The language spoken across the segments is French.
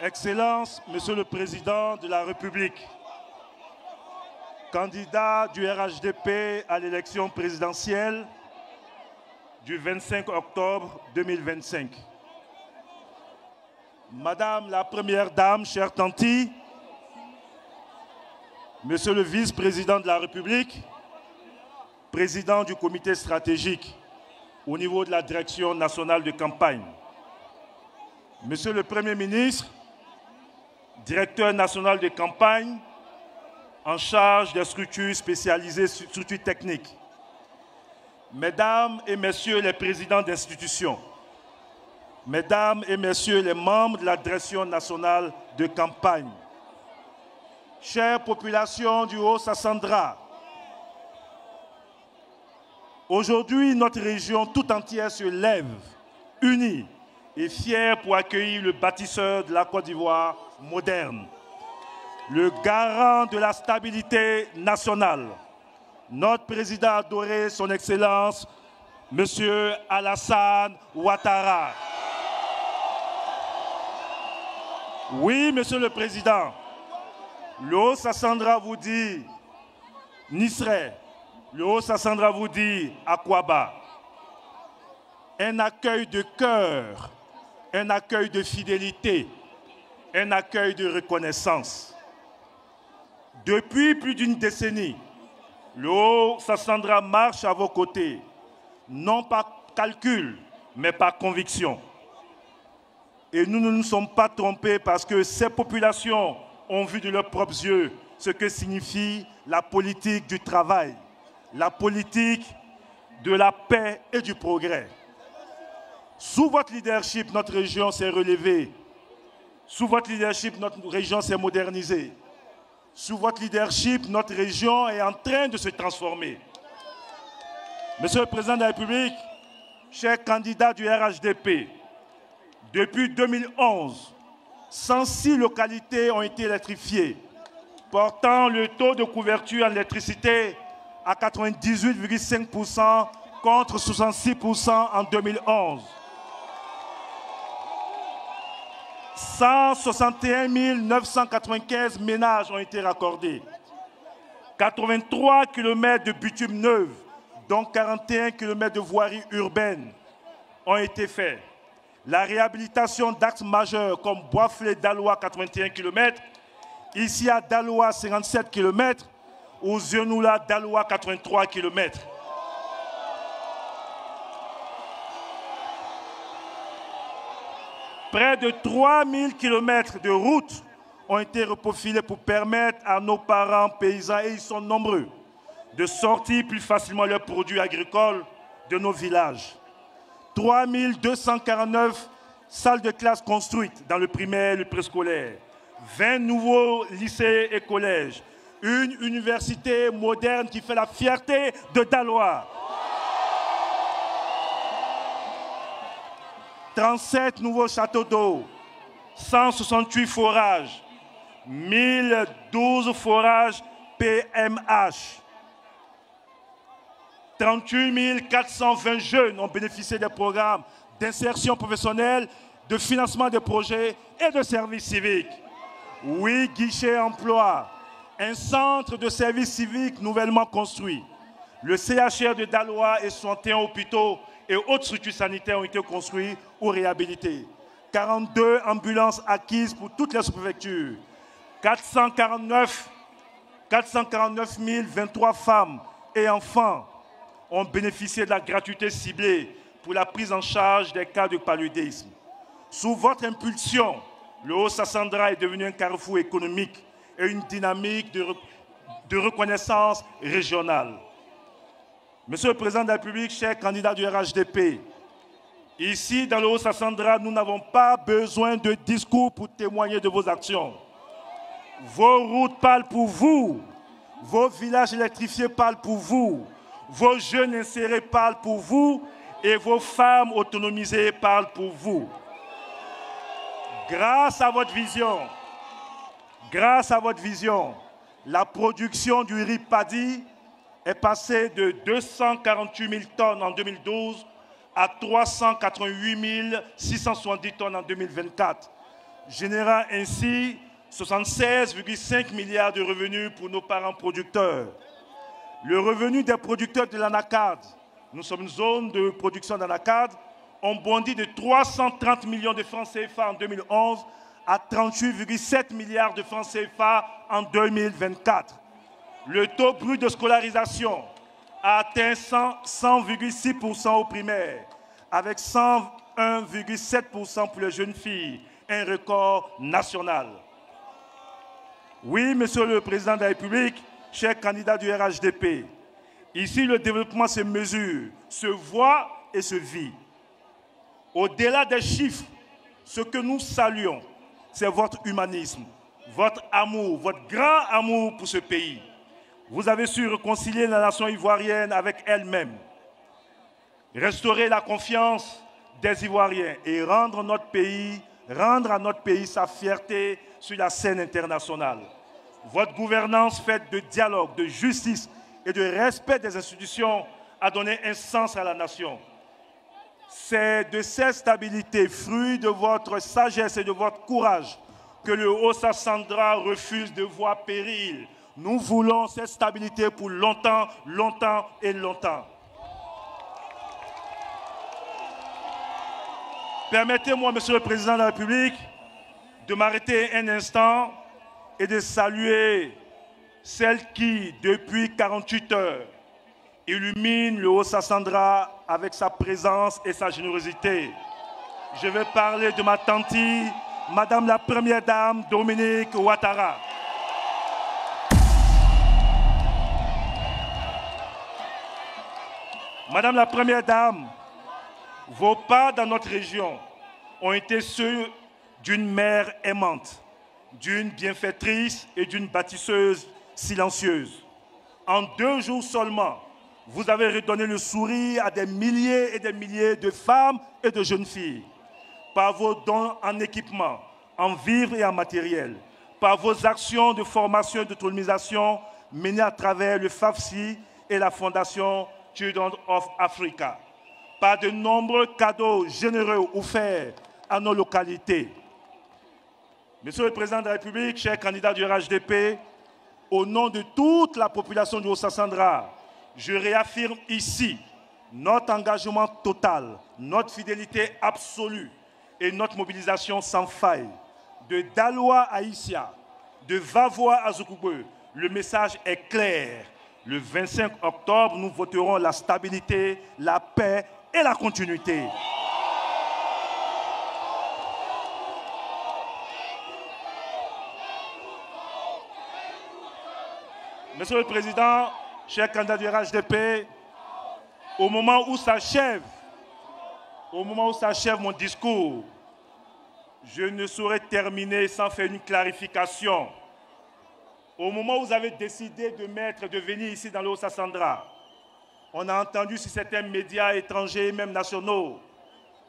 Excellences, Monsieur le Président de la République, candidat du RHDP à l'élection présidentielle du 25 octobre 2025. Madame la Première Dame, chère Tanti, Monsieur le Vice-président de la République, Président du comité stratégique au niveau de la Direction nationale de campagne, Monsieur le Premier ministre, Directeur national de campagne en charge des structures spécialisées, structures techniques, Mesdames et Messieurs les présidents d'institutions, Mesdames et Messieurs les membres de la Direction nationale de campagne, chère population du Haut-Sassandra, aujourd'hui notre région tout entière se lève, unie et fière pour accueillir le bâtisseur de la Côte d'Ivoire moderne, le garant de la stabilité nationale, notre président adoré, son Excellence, Monsieur Alassane Ouattara. Oui, Monsieur le Président, le Haut-Sassandra vous dit Nisré, le Haut-Sassandra vous dit Akwaba. Un accueil de cœur, un accueil de fidélité, un accueil de reconnaissance. Depuis plus d'une décennie, le Haut-Sassandra marche à vos côtés, non par calcul, mais par conviction. Et nous ne nous sommes pas trompés parce que ces populations ont vu de leurs propres yeux ce que signifie la politique du travail, la politique de la paix et du progrès. Sous votre leadership, notre région s'est relevée. Sous votre leadership, notre région s'est modernisée. Sous votre leadership, notre région est en train de se transformer. Monsieur le Président de la République, chers candidats du RHDP, depuis 2011, 106 localités ont été électrifiées, portant le taux de couverture en électricité à 98,5% contre 66% en 2011. 161 995 ménages ont été raccordés. 83 km de bitume neuve, dont 41 km de voirie urbaine, ont été faits. La réhabilitation d'axes majeurs comme Boisflé-Daloa, 81 km, ici à Daloa, 57 km, ou Zionoula-Daloa, 83 km. Près de 3000 km de routes ont été reprofilés pour permettre à nos parents paysans, et ils sont nombreux, de sortir plus facilement leurs produits agricoles de nos villages. 3249 salles de classe construites dans le primaire et le préscolaire, 20 nouveaux lycées et collèges, une université moderne qui fait la fierté de Daloa. 37 nouveaux châteaux d'eau, 168 forages, 1012 forages PMH. 38 420 jeunes ont bénéficié des programmes d'insertion professionnelle, de financement de projets et de services civiques. 8 guichets emploi, un centre de services civiques nouvellement construit. Le CHR de Daloa et 61 hôpitaux et autres structures sanitaires ont été construits ou réhabilités. 42 ambulances acquises pour toutes les sous-préfectures. 449 023 femmes et enfants ont bénéficié de la gratuité ciblée pour la prise en charge des cas de paludisme. Sous votre impulsion, le Haut-Sassandra est devenu un carrefour économique et une dynamique de reconnaissance régionale. Monsieur le Président de la République, chers candidats du RHDP, ici dans le Haut-Sassandra, nous n'avons pas besoin de discours pour témoigner de vos actions. Vos routes parlent pour vous, vos villages électrifiés parlent pour vous, vos jeunes insérés parlent pour vous et vos femmes autonomisées parlent pour vous. Grâce à votre vision, la production du riz paddy est passée de 248 000 tonnes en 2012 à 388 670 tonnes en 2024, générant ainsi 76,5 milliards de revenus pour nos parents producteurs. Le revenu des producteurs de l'anacarde, nous sommes une zone de production d'anacarde, ont bondi de 330 millions de francs CFA en 2011 à 38,7 milliards de francs CFA en 2024. Le taux brut de scolarisation a atteint 100,6% au primaire, avec 101,7% pour les jeunes filles, un record national. Oui, Monsieur le Président de la République, cher candidat du RHDP, ici le développement se mesure, se voit et se vit. Au-delà des chiffres, ce que nous saluons, c'est votre humanisme, votre amour, votre grand amour pour ce pays. Vous avez su réconcilier la nation ivoirienne avec elle-même, restaurer la confiance des Ivoiriens et rendre à notre pays sa fierté sur la scène internationale. Votre gouvernance faite de dialogue, de justice et de respect des institutions a donné un sens à la nation. C'est de cette stabilité, fruit de votre sagesse et de votre courage, que le Haut-Sassandra refuse de voir périr. Nous voulons cette stabilité pour longtemps, longtemps et longtemps. Permettez-moi, Monsieur le Président de la République, de m'arrêter un instant et de saluer celle qui, depuis 48 heures, illumine le Haut-Sassandra avec sa présence et sa générosité. Je vais parler de ma tante, Madame la Première Dame Dominique Ouattara. Madame la Première Dame, vos pas dans notre région ont été ceux d'une mère aimante, d'une bienfaitrice et d'une bâtisseuse silencieuse. En 2 jours seulement, vous avez redonné le sourire à des milliers et des milliers de femmes et de jeunes filles. Par vos dons en équipement, en vivres et en matériel, par vos actions de formation et d'autonomisation menées à travers le FAFSI et la Fondation Children of Africa, par de nombreux cadeaux généreux offerts à nos localités. Monsieur le Président de la République, cher candidat du RHDP, au nom de toute la population du Haut-Sassandra, je réaffirme ici notre engagement total, notre fidélité absolue et notre mobilisation sans faille. De Daloa à Issia, de Vavois à Zoukoubeu, le message est clair. Le 25 octobre, nous voterons la stabilité, la paix et la continuité. Monsieur le Président, cher candidat du RHDP, au moment où s'achève mon discours, je ne saurais terminer sans faire une clarification. Au moment où vous avez décidé de venir ici dans le Haut-Sassandra, on a entendu sur certains médias étrangers, même nationaux,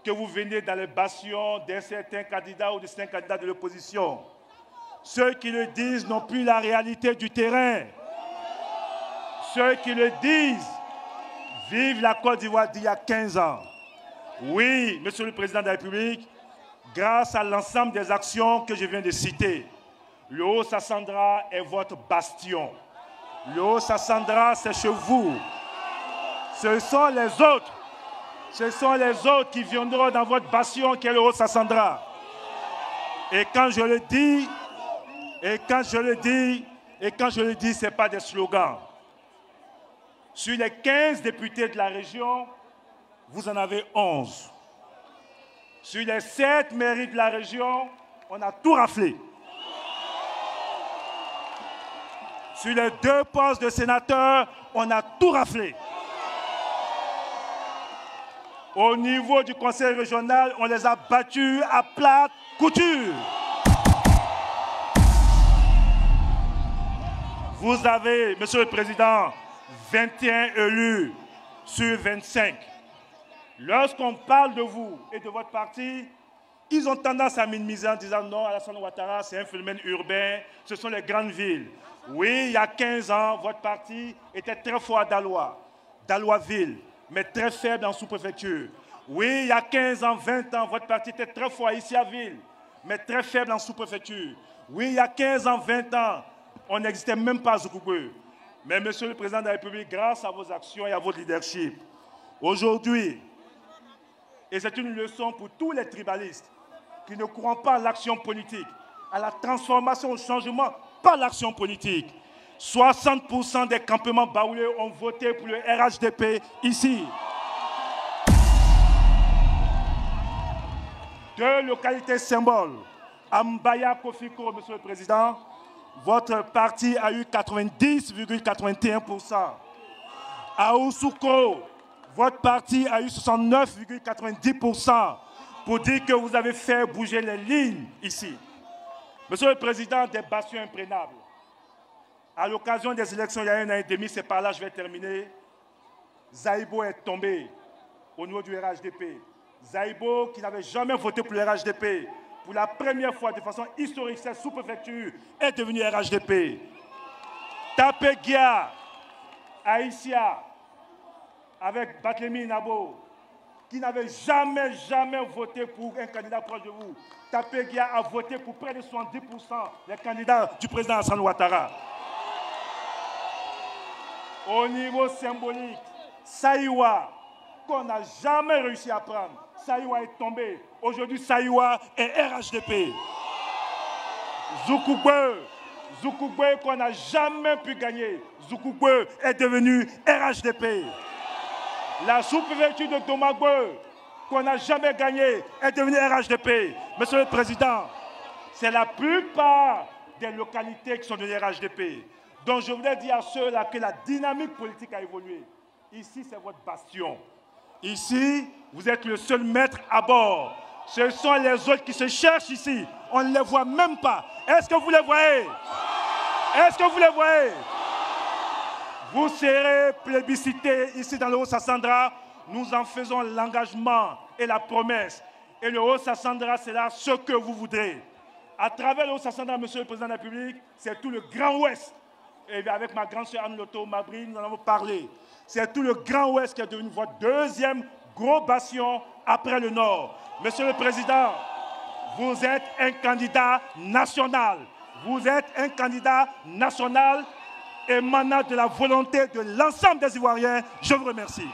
que vous venez dans les bastions d'un certain candidat ou de certains candidats de l'opposition. Ceux qui le disent n'ont plus la réalité du terrain. Ceux qui le disent vivent la Côte d'Ivoire d'il y a 15 ans. Oui, Monsieur le Président de la République, grâce à l'ensemble des actions que je viens de citer, le Haut-Sassandra est votre bastion. Le Haut-Sassandra, c'est chez vous. Ce sont les autres qui viendront dans votre bastion qui est le Haut-Sassandra. Et quand je le dis, ce n'est pas des slogans. Sur les 15 députés de la région, vous en avez 11. Sur les 7 mairies de la région, on a tout raflé. Sur les 2 postes de sénateurs, on a tout raflé. Au niveau du conseil régional, on les a battus à plate couture. Vous avez, Monsieur le Président, 21 élus sur 25. Lorsqu'on parle de vous et de votre parti, ils ont tendance à minimiser en disant non, Alassane Ouattara, c'est un phénomène urbain, ce sont les grandes villes. Oui, il y a 15 ans, votre parti était très fort à Daloa-Ville, mais très faible en sous-préfecture. Oui, il y a 15 ans, 20 ans, votre parti était très fort à Issia-Ville, mais très faible en sous-préfecture. Oui, il y a 15 ans, 20 ans, on n'existait même pas à Zoukougoué. Mais Monsieur le Président de la République, grâce à vos actions et à votre leadership, aujourd'hui, et c'est une leçon pour tous les tribalistes qui ne croient pas à l'action politique, à la transformation, au changement, pas l'action politique. 60% des campements baoulés ont voté pour le RHDP ici. 2 localités symboles. À Mbaya Kofiko, Monsieur le Président, votre parti a eu 90,81%. À Oussouko, votre parti a eu 69,90% pour dire que vous avez fait bouger les lignes ici. Monsieur le Président, des bastions imprénables. À l'occasion des élections il y a 1 an et demi, c'est par là que je vais terminer. Zaïbo est tombé au niveau du RHDP. Zaïbo, qui n'avait jamais voté pour le RHDP, pour la première fois de façon historique, cette sous-préfecture est devenue RHDP. Tapegia, Aïssia, avec Batlemi Nabo, qui n'avait jamais voté pour un candidat proche de vous. Tapegia a voté pour près de 70% des candidats du président Hassan Ouattara. Au niveau symbolique, Saïwa, qu'on n'a jamais réussi à prendre, Saïwa est tombé. Aujourd'hui, Saïwa est RHDP. Zoukougoué, qu'on n'a jamais pu gagner, Zoukougoué est devenu RHDP. La sous-préfecture de Domagoué, qu'on n'a jamais gagné, est devenue RHDP. Monsieur le Président, c'est la plupart des localités qui sont devenues RHDP. Donc je voudrais dire à ceux-là que la dynamique politique a évolué. Ici, c'est votre bastion. Ici, vous êtes le seul maître à bord. Ce sont les autres qui se cherchent ici. On ne les voit même pas. Est-ce que vous les voyez? Est-ce que vous les voyez? Vous serez plébiscité ici dans le Haut-Sassandra. Nous en faisons l'engagement et la promesse. Et le Haut-Sassandra, c'est là ce que vous voudrez. À travers le Haut-Sassandra, Monsieur le Président de la République, c'est tout le Grand Ouest. Et avec ma grande sœur Anne Loto Mabri, nous en avons parlé. C'est tout le Grand Ouest qui est devenu votre deuxième gros bastion après le Nord. Monsieur le Président, vous êtes un candidat national. Vous êtes un candidat national émanant de la volonté de l'ensemble des Ivoiriens. Je vous remercie.